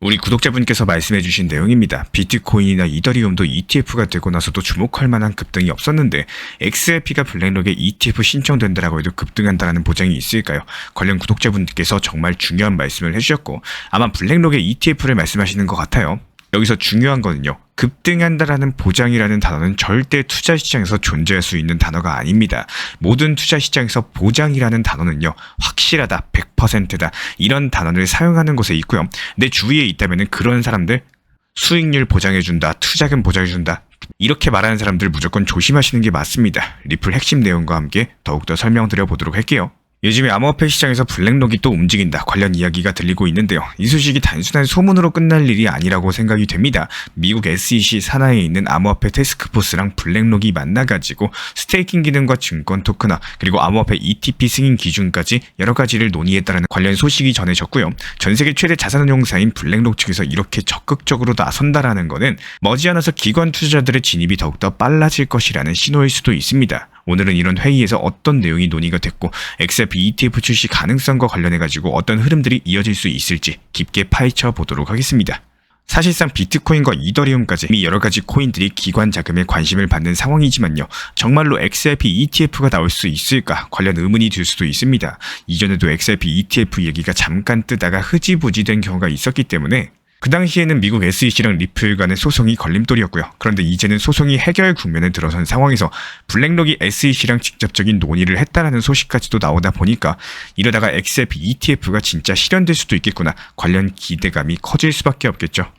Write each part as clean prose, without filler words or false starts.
우리 구독자분께서 말씀해주신 내용입니다. 비트코인이나 이더리움도 ETF가 되고 나서도 주목할 만한 급등이 없었는데 XRP가 블랙록에 ETF 신청된다라고 해도 급등한다는 보장이 있을까요? 관련 구독자분께서 정말 중요한 말씀을 해주셨고 아마 블랙록의 ETF를 말씀하시는 것 같아요. 여기서 중요한 거는요. 급등한다라는 보장이라는 단어는 절대 투자시장에서 존재할 수 있는 단어가 아닙니다. 모든 투자시장에서 보장이라는 단어는요. 확실하다, 100%다 이런 단어를 사용하는 곳에 있고요. 내 주위에 있다면 그런 사람들 수익률 보장해준다, 투자금 보장해준다 이렇게 말하는 사람들 무조건 조심하시는 게 맞습니다. 리플 핵심 내용과 함께 더욱더 설명드려 보도록 할게요. 요즘에 암호화폐 시장에서 블랙록이 또 움직인다 관련 이야기가 들리고 있는데요. 이 소식이 단순한 소문으로 끝날 일이 아니라고 생각이 됩니다. 미국 SEC 산하에 있는 암호화폐 태스크포스랑 블랙록이 만나가지고 스테이킹 기능과 증권 토큰화 그리고 암호화폐 ETP 승인 기준까지 여러 가지를 논의했다는 관련 소식이 전해졌고요. 전 세계 최대 자산운용사인 블랙록 측에서 이렇게 적극적으로 나선다라는 것은 머지않아서 기관 투자자들의 진입이 더욱더 빨라질 것이라는 신호일 수도 있습니다. 오늘은 이런 회의에서 어떤 내용이 논의가 됐고 XRP ETF 출시 가능성과 관련해가지고 어떤 흐름들이 이어질 수 있을지 깊게 파헤쳐 보도록 하겠습니다. 사실상 비트코인과 이더리움까지 이미 여러가지 코인들이 기관 자금에 관심을 받는 상황이지만요. 정말로 XRP ETF가 나올 수 있을까 관련 의문이 들 수도 있습니다. 이전에도 XRP ETF 얘기가 잠깐 뜨다가 흐지부지 된 경우가 있었기 때문에 그 당시에는 미국 SEC랑 리플 간의 소송이 걸림돌이었고요. 그런데 이제는 소송이 해결 국면에 들어선 상황에서 블랙록이 SEC랑 직접적인 논의를 했다라는 소식까지도 나오다 보니까 이러다가 XRP ETF가 진짜 실현될 수도 있겠구나 관련 기대감이 커질 수밖에 없겠죠.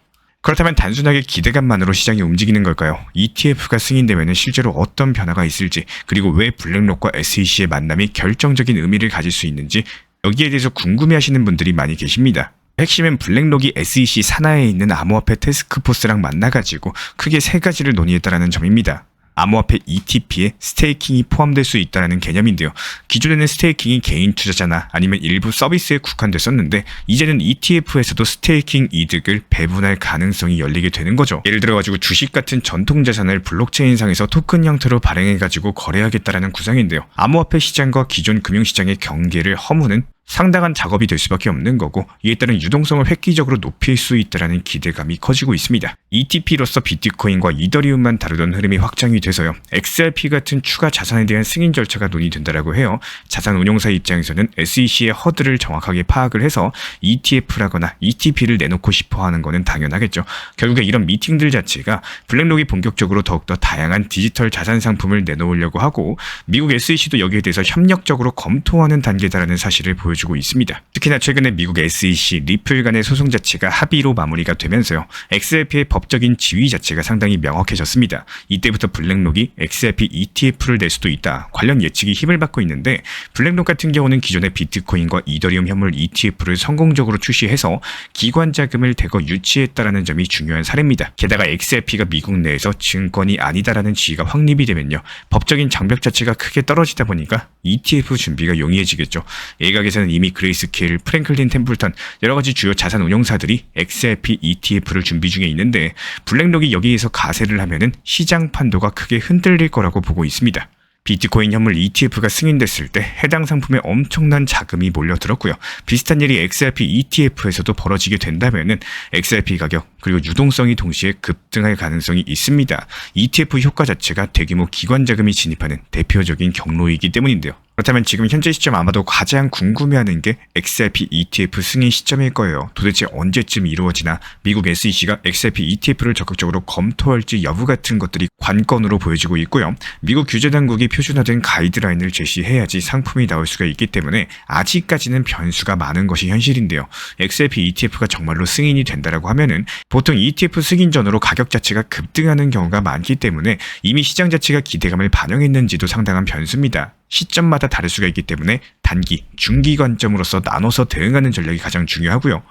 그렇다면 단순하게 기대감만으로 시장이 움직이는 걸까요? ETF가 승인되면 실제로 어떤 변화가 있을지 그리고 왜 블랙록과 SEC의 만남이 결정적인 의미를 가질 수 있는지 여기에 대해서 궁금해하시는 분들이 많이 계십니다. 핵심은 블랙록이 SEC 산하에 있는 암호화폐 태스크포스랑 만나가지고 크게 세 가지를 논의했다라는 점입니다. 암호화폐 ETP에 스테이킹이 포함될 수 있다는 개념인데요. 기존에는 스테이킹이 개인 투자자나 아니면 일부 서비스에 국한됐었는데 이제는 ETF에서도 스테이킹 이득을 배분할 가능성이 열리게 되는 거죠. 예를 들어가지고 주식 같은 전통 자산을 블록체인상에서 토큰 형태로 발행해가지고 거래하겠다라는 구상인데요. 암호화폐 시장과 기존 금융시장의 경계를 허무는 상당한 작업이 될 수밖에 없는 거고 이에 따른 유동성을 획기적으로 높일 수 있다는 기대감이 커지고 있습니다. ETP로서 비트코인과 이더리움만 다루던 흐름이 확장이 돼서요. XRP 같은 추가 자산에 대한 승인 절차가 논의된다라고 해요. 자산 운용사 입장에서는 SEC의 허들을 정확하게 파악을 해서 ETF라거나 ETP를 내놓고 싶어 하는 거는 당연하겠죠. 결국에 이런 미팅들 자체가 블랙록이 본격적으로 더욱더 다양한 디지털 자산 상품을 내놓으려고 하고 미국 SEC도 여기에 대해서 협력적으로 검토하는 단계다라는 사실을 보여주고 있습니다. 특히나 최근에 미국 SEC, 리플 간의 소송 자체가 합의로 마무리가 되면서요. XRP의 법적인 지위 자체가 상당히 명확해졌습니다. 이때부터 블랙록이 XRP ETF를 낼 수도 있다. 관련 예측이 힘을 받고 있는데 블랙록 같은 경우는 기존의 비트코인과 이더리움 현물 ETF를 성공적으로 출시해서 기관 자금을 대거 유치했다라는 점이 중요한 사례입니다. 게다가 XRP가 미국 내에서 증권이 아니다라는 지위가 확립이 되면요. 법적인 장벽 자체가 크게 떨어지다 보니까 ETF 준비가 용이해지겠죠. 일각에서는 이미 그레이스케일, 프랭클린 템플턴 여러가지 주요 자산 운용사들이 XRP ETF를 준비 중에 있는데 블랙록이 여기에서 가세를 하면은 시장 판도가 크게 흔들릴 거라고 보고 있습니다. 비트코인 현물 ETF가 승인됐을 때 해당 상품에 엄청난 자금이 몰려들었고요. 비슷한 일이 XRP ETF에서도 벌어지게 된다면은 XRP 가격 그리고 유동성이 동시에 급등할 가능성이 있습니다. ETF 효과 자체가 대규모 기관 자금이 진입하는 대표적인 경로이기 때문인데요. 그렇다면 지금 현재 시점 아마도 가장 궁금해하는 게 XRP ETF 승인 시점일 거예요. 도대체 언제쯤 이루어지나 미국 SEC가 XRP ETF를 적극적으로 검토할지 여부 같은 것들이 관건으로 보여지고 있고요. 미국 규제당국이 표준화된 가이드라인을 제시해야지 상품이 나올 수가 있기 때문에 아직까지는 변수가 많은 것이 현실인데요. XRP ETF가 정말로 승인이 된다라고 하면은 보통 ETF 승인 전으로 가격 자체가 급등하는 경우가 많기 때문에 이미 시장 자체가 기대감을 반영했는지도 상당한 변수입니다. 시점마다 다를 수가 있기 때문에 단기, 중기 관점으로서 나눠서 대응하는 전략이 가장 중요하고요.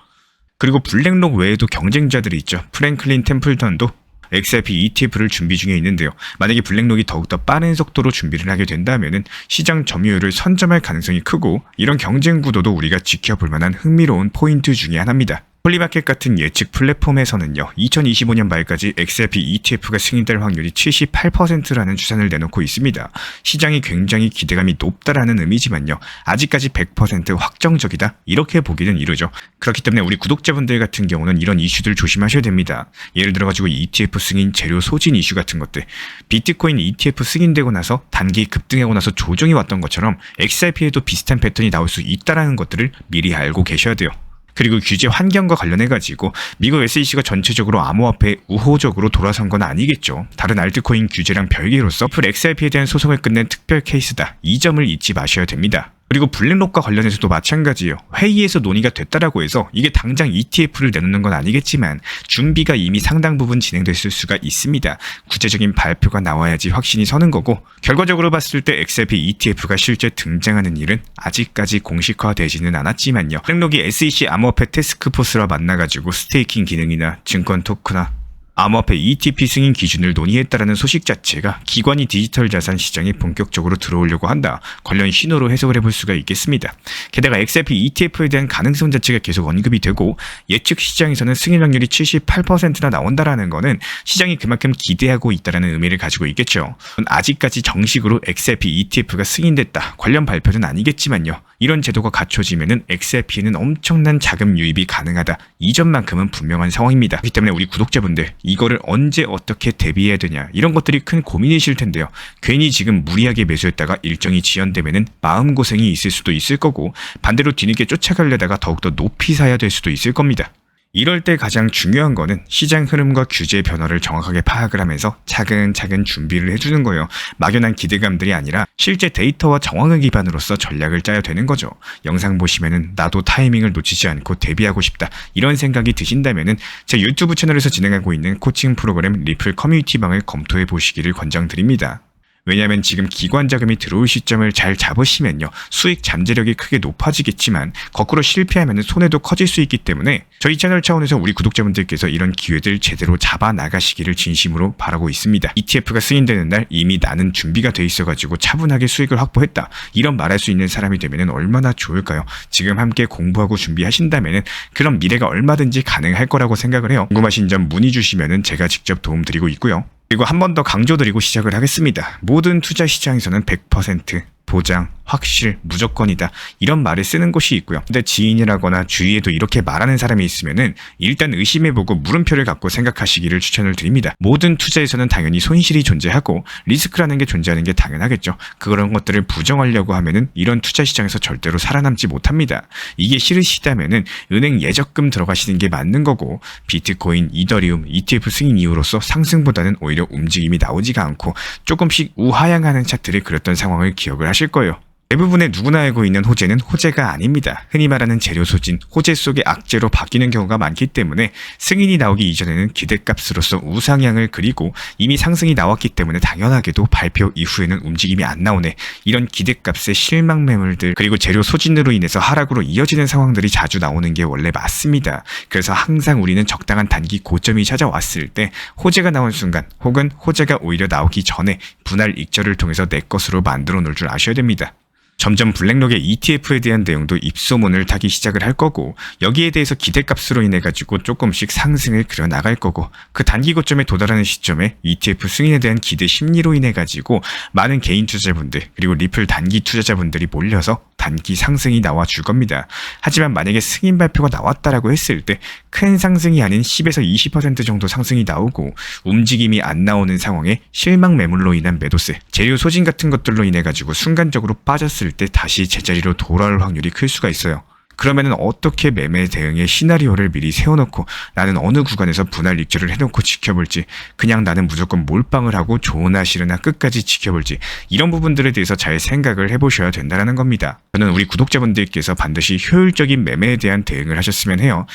그리고 블랙록 외에도 경쟁자들이 있죠. 프랭클린 템플턴도 XRP ETF를 준비 중에 있는데요. 만약에 블랙록이 더욱더 빠른 속도로 준비를 하게 된다면 시장 점유율을 선점할 가능성이 크고 이런 경쟁 구도도 우리가 지켜볼 만한 흥미로운 포인트 중에 하나입니다. 폴리마켓 같은 예측 플랫폼에서는요, 2025년 말까지 XRP ETF가 승인될 확률이 78%라는 추산을 내놓고 있습니다. 시장이 굉장히 기대감이 높다라는 의미지만요, 아직까지 100% 확정적이다, 이렇게 보기는 이르죠. 그렇기 때문에 우리 구독자분들 같은 경우는 이런 이슈들 조심하셔야 됩니다. 예를 들어가지고 ETF 승인, 재료 소진 이슈 같은 것들, 비트코인 ETF 승인되고 나서 단기 급등하고 나서 조정이 왔던 것처럼 XRP에도 비슷한 패턴이 나올 수 있다는 것들을 미리 알고 계셔야 돼요. 그리고 규제 환경과 관련해가지고 미국 SEC가 전체적으로 암호화폐에 우호적으로 돌아선 건 아니겠죠. 다른 알트코인 규제랑 별개로서 애플 XRP에 대한 소송을 끝낸 특별 케이스다. 이 점을 잊지 마셔야 됩니다. 그리고 블랙록과 관련해서도 마찬가지예요. 회의에서 논의가 됐다라고 해서 이게 당장 ETF를 내놓는 건 아니겠지만 준비가 이미 상당 부분 진행됐을 수가 있습니다. 구체적인 발표가 나와야지 확신이 서는 거고, 결과적으로 봤을 때 XRP ETF가 실제 등장하는 일은 아직까지 공식화되지는 않았지만요, 블랙록이 SEC 암호화폐 태스크포스와 만나가지고 스테이킹 기능이나 증권 토크나 암호화폐 ETP 승인 기준을 논의했다라는 소식 자체가 기관이 디지털 자산 시장에 본격적으로 들어오려고 한다, 관련 신호로 해석을 해볼 수가 있겠습니다. 게다가 XRP ETF에 대한 가능성 자체가 계속 언급이 되고, 예측 시장에서는 승인 확률이 78%나 나온다라는 거는 시장이 그만큼 기대하고 있다라는 의미를 가지고 있겠죠. 아직까지 정식으로 XRP ETF가 승인됐다, 관련 발표는 아니겠지만요, 이런 제도가 갖춰지면은 XRP에는 엄청난 자금 유입이 가능하다, 이 점만큼은 분명한 상황입니다. 그렇기 때문에 우리 구독자분들, 이거를 언제 어떻게 대비해야 되냐, 이런 것들이 큰 고민이실 텐데요. 괜히 지금 무리하게 매수했다가 일정이 지연되면은 마음고생이 있을 수도 있을 거고, 반대로 뒤늦게 쫓아가려다가 더욱더 높이 사야 될 수도 있을 겁니다. 이럴 때 가장 중요한 거는 시장 흐름과 규제 변화를 정확하게 파악을 하면서 차근차근 준비를 해주는 거예요. 막연한 기대감들이 아니라 실제 데이터와 정황을 기반으로서 전략을 짜야 되는 거죠. 영상 보시면은 나도 타이밍을 놓치지 않고 대비하고 싶다, 이런 생각이 드신다면은 제 유튜브 채널에서 진행하고 있는 코칭 프로그램 리플 커뮤니티방을 검토해 보시기를 권장드립니다. 왜냐하면 지금 기관 자금이 들어올 시점을 잘 잡으시면요, 수익 잠재력이 크게 높아지겠지만 거꾸로 실패하면 손해도 커질 수 있기 때문에 저희 채널 차원에서 우리 구독자분들께서 이런 기회들 제대로 잡아 나가시기를 진심으로 바라고 있습니다. ETF가 승인되는 날 이미 나는 준비가 돼 있어가지고 차분하게 수익을 확보했다, 이런 말할 수 있는 사람이 되면 얼마나 좋을까요? 지금 함께 공부하고 준비하신다면 그런 미래가 얼마든지 가능할 거라고 생각을 해요. 궁금하신 점 문의 주시면 제가 직접 도움드리고 있고요. 그리고 한 번 더 강조드리고 시작을 하겠습니다. 모든 투자 시장에서는 100% 보장, 확실, 무조건이다, 이런 말을 쓰는 곳이 있고요. 근데 지인이라거나 주위에도 이렇게 말하는 사람이 있으면은 일단 의심해보고 물음표를 갖고 생각하시기를 추천을 드립니다. 모든 투자에서는 당연히 손실이 존재하고 리스크라는 게 존재하는 게 당연하겠죠. 그런 것들을 부정하려고 하면은 이런 투자 시장에서 절대로 살아남지 못합니다. 이게 싫으시다면은 은행 예적금 들어가시는 게 맞는 거고, 비트코인, 이더리움, ETF 승인 이후로서 상승보다는 오히려 움직임이 나오지가 않고 조금씩 우하향하는 차트를 그렸던 상황을 기억을 하실 거예요. 대부분의 누구나 알고 있는 호재는 호재가 아닙니다. 흔히 말하는 재료 소진, 호재 속의 악재로 바뀌는 경우가 많기 때문에 승인이 나오기 이전에는 기대값으로서 우상향을 그리고 이미 상승이 나왔기 때문에 당연하게도 발표 이후에는 움직임이 안 나오네, 이런 기대값의 실망 매물들, 그리고 재료 소진으로 인해서 하락으로 이어지는 상황들이 자주 나오는 게 원래 맞습니다. 그래서 항상 우리는 적당한 단기 고점이 찾아왔을 때 호재가 나온 순간, 혹은 호재가 오히려 나오기 전에 분할 익절을 통해서 내 것으로 만들어 놓을 줄 아셔야 됩니다. 점점 블랙록의 ETF에 대한 내용도 입소문을 타기 시작을 할 거고, 여기에 대해서 기대값으로 인해 가지고 조금씩 상승을 그려 나갈 거고, 그 단기 고점에 도달하는 시점에 ETF 승인에 대한 기대 심리로 인해 가지고 많은 개인 투자자분들 그리고 리플 단기 투자자분들이 몰려서 단기 상승이 나와 줄 겁니다. 하지만 만약에 승인 발표가 나왔다라고 했을 때 큰 상승이 아닌 10에서 20% 정도 상승이 나오고 움직임이 안 나오는 상황에 실망 매물로 인한 매도세, 재료 소진 같은 것들로 인해 가지고 순간적으로 빠졌을 때 다시 제자리로 돌아올 확률이 클 수가 있어요. 그러면은 어떻게 매매 대응의 시나리오를 미리 세워놓고 나는 어느 구간에서 분할 익절을 해놓고 지켜볼지, 그냥 나는 무조건 몰빵을 하고 좋으나 싫으나 끝까지 지켜볼지, 이런 부분들에 대해서 잘 생각을 해보셔야 된다는 겁니다. 저는 우리 구독자분들께서 반드시 효율적인 매매에 대한 대응을 하셨으면 해요.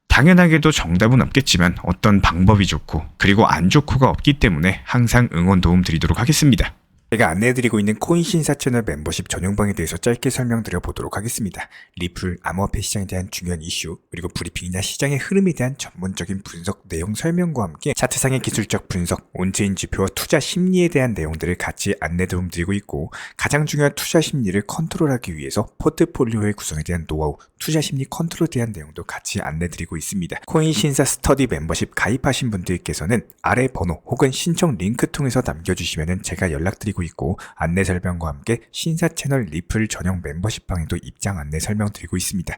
당연하게도 정답은 없겠지만 어떤 방법이 좋고 그리고 안 좋고가 없기 때문에 항상 응원 도움 드리도록 하겠습니다. 제가 안내해드리고 있는 코인 신사 채널 멤버십 전용방에 대해서 짧게 설명드려 보도록 하겠습니다. 리플, 암호화폐 시장에 대한 중요한 이슈, 그리고 브리핑이나 시장의 흐름에 대한 전문적인 분석 내용 설명과 함께 차트상의 기술적 분석, 온체인 지표와 투자 심리에 대한 내용들을 같이 안내 도움드리고 있고, 가장 중요한 투자 심리를 컨트롤하기 위해서 포트폴리오의 구성에 대한 노하우, 투자 심리 컨트롤에 대한 내용도 같이 안내드리고 있습니다. 코인 신사 스터디 멤버십 가입하신 분들께서는 아래 번호 혹은 신청 링크 통해서 남겨주시면 제가 연락드리고 있고, 안내 설명과 함께 신사 채널 리플 전용 멤버십 방에도 입장 안내 설명드리고 있습니다.